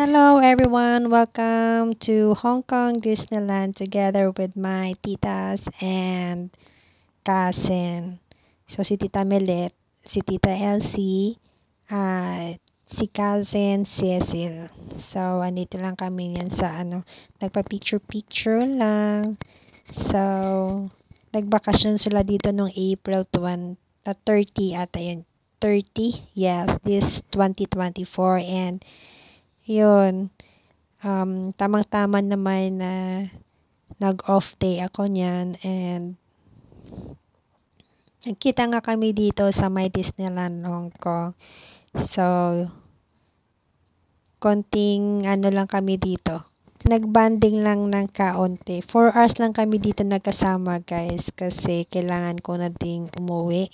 Hello everyone, welcome to Hong Kong Disneyland together with my titas and cousin. So si Tita Melet, si Tita Elsie, at si cousin Cecil. So andito lang kami yan sa nagpa-picture lang. So nagbakasyon sila dito nung April 30 ata yun. 30? Yes, this 2024 and yun, tamang-tama naman na nag-off day ako niyan and nagkita nga kami dito sa my Disneyland Hong Kong. So, konting lang kami dito. Nagbanding lang ng kaunti. 4 hours lang kami dito nagkasama guys kasi kailangan ko na ding umuwi.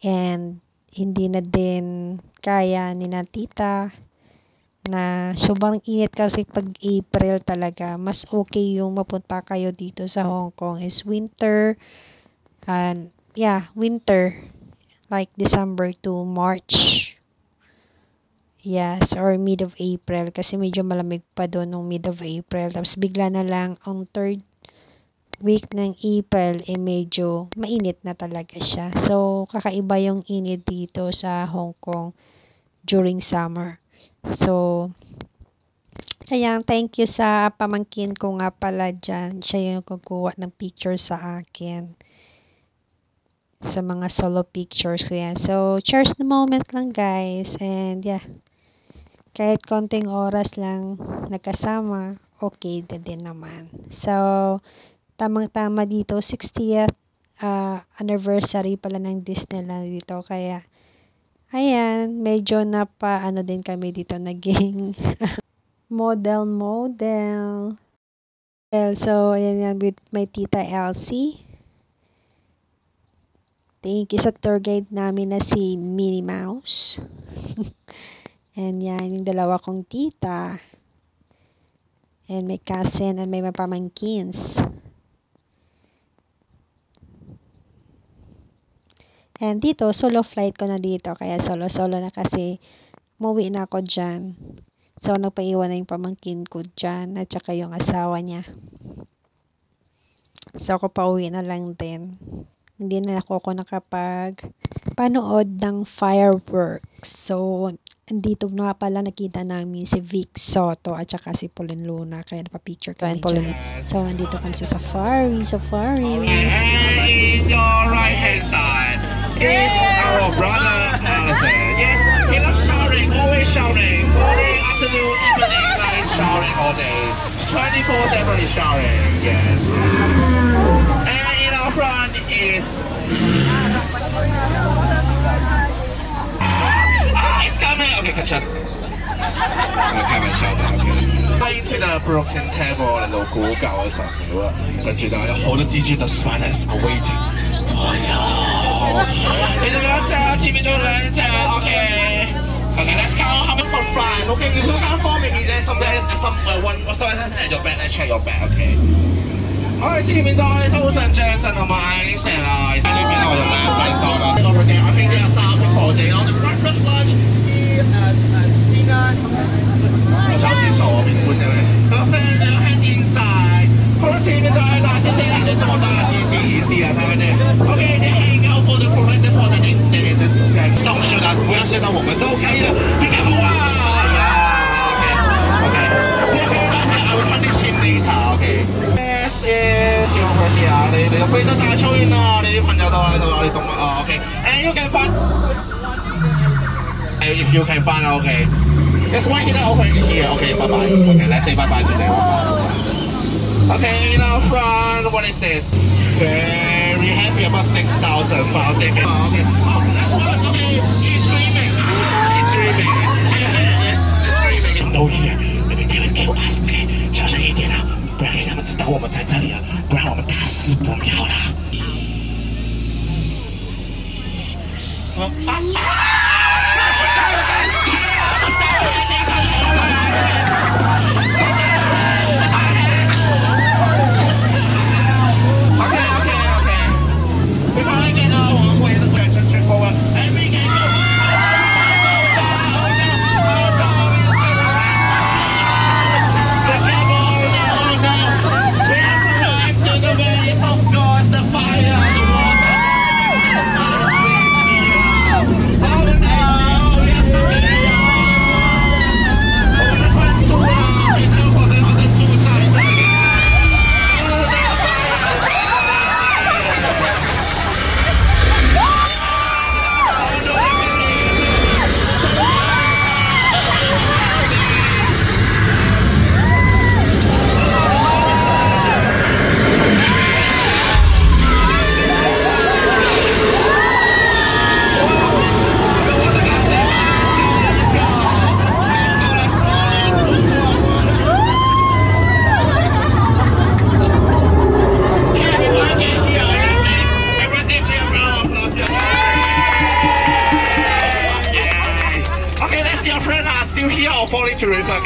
And hindi na din kaya ni na tita na sobrang init kasi pag April talaga. Mas okay yung mapunta kayo dito sa Hong Kong is winter. And winter. Like December to March. Yes, or mid of April. Kasi medyo malamig pa doon nung mid of April. Tapos bigla na lang ang 3rd week ng April medyo mainit na talaga siya. So, kakaiba yung init dito sa Hong Kong during summer. So, kaya thank you sa pamangkin ko nga pala dyan. Siya yung kukuha ng picture sa akin. Sa mga solo pictures ko yan. So, cherish the moment lang guys. And kahit konting oras lang nagkasama, okay din naman. So, tamang-tama dito, 60th anniversary pala ng Disneyland dito. Kaya, ayan, medyo din kami dito naging model. So, ayan yan with my tita Elsie. Thank you sa tour guide namin na si Minnie Mouse. And yan, yung dalawa kong tita. And may cousin and may pamangkins. And dito, solo flight ko na dito. Kaya solo na kasi umuwi na ako dyan. So, nagpaiwan na yung pamangkin ko dyan. At saka yung asawa niya. So, ako pauwi na lang din. Hindi na ako nakapag-panood ng fireworks. So, andito na pala nakita namin si Vic Soto at saka si Pauline Luna. Kaya napapicture kami dyan. So, andito kami sa safari. And in your right hand side is our brother Alison. Yes, he loves showering, always showering. Morning, afternoon, evening, night, showering all day. 24/7 is showering, yes. And in our front is... it's coming! Okay, catch up. 開玩笑的 OK。歡迎的 Broken Table 嚟到古舊嘅神廟啊，跟住就有好多 DJ 的 Spanish awaiting。哎呀，你哋兩隻，前面仲有兩隻 OK。OK，let's go，後面 for fun。OK，you do not form it there some your bag，let's check your bag。OK。我哋前面就係蘇神 Jackson 同埋 Alicia 啦，呢邊我就兩位收啦。呢個 program I think they are staff for the breakfast lunch dinner。我手指數我邊換嘅咧，個 friend 就 hand inside。好前面就係大師兄，你什麼大師兄意思啊？睇下先。OK，你 hang out for the progressive for the next day，就是送選啊，不要選到我們就 OK 了，比較好啊。OK，你可以拿下 I will find this team later。OK。跳佢啲啊！你個非洲大草原啊！你啲朋友都喺度啊！你動物啊 ！OK，and you can find if you can find OK。There's one here over here. OK， bye bye。OK，let's say bye bye to them。OK， in our front, what is this? Very happy about 6,000 pounds. OK， that's one. OK， he's screaming. He's screaming. He's screaming. No here. Maybe they will kill us. OK， 小声一点啊！不要给他们知道我们在这里了，不然我们打死不了了。We finally get our one way to just straightforward. And we can go.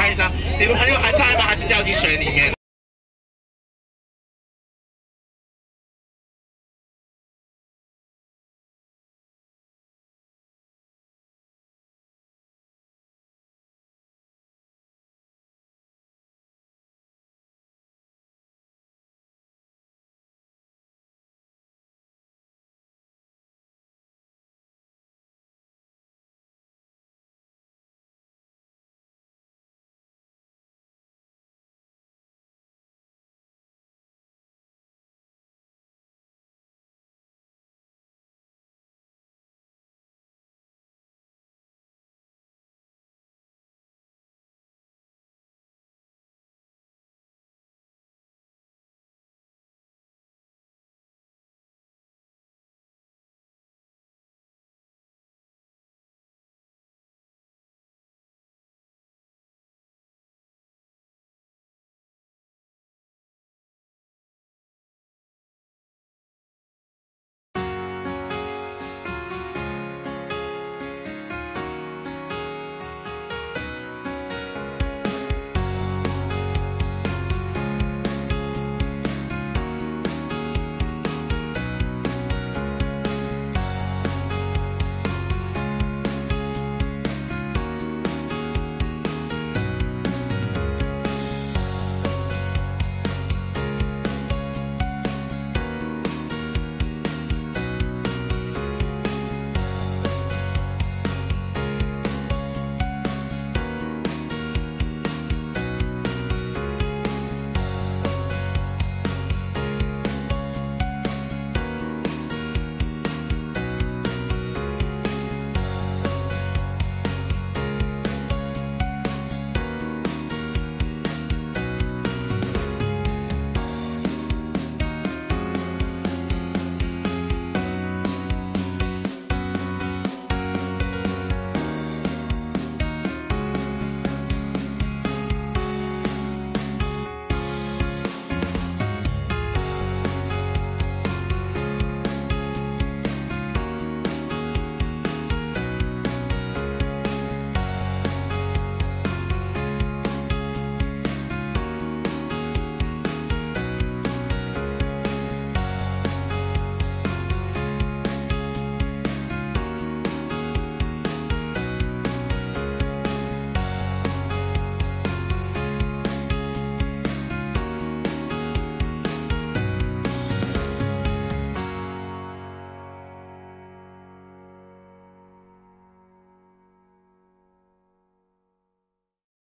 看一下，你的朋友还在吗？还是掉进水里面？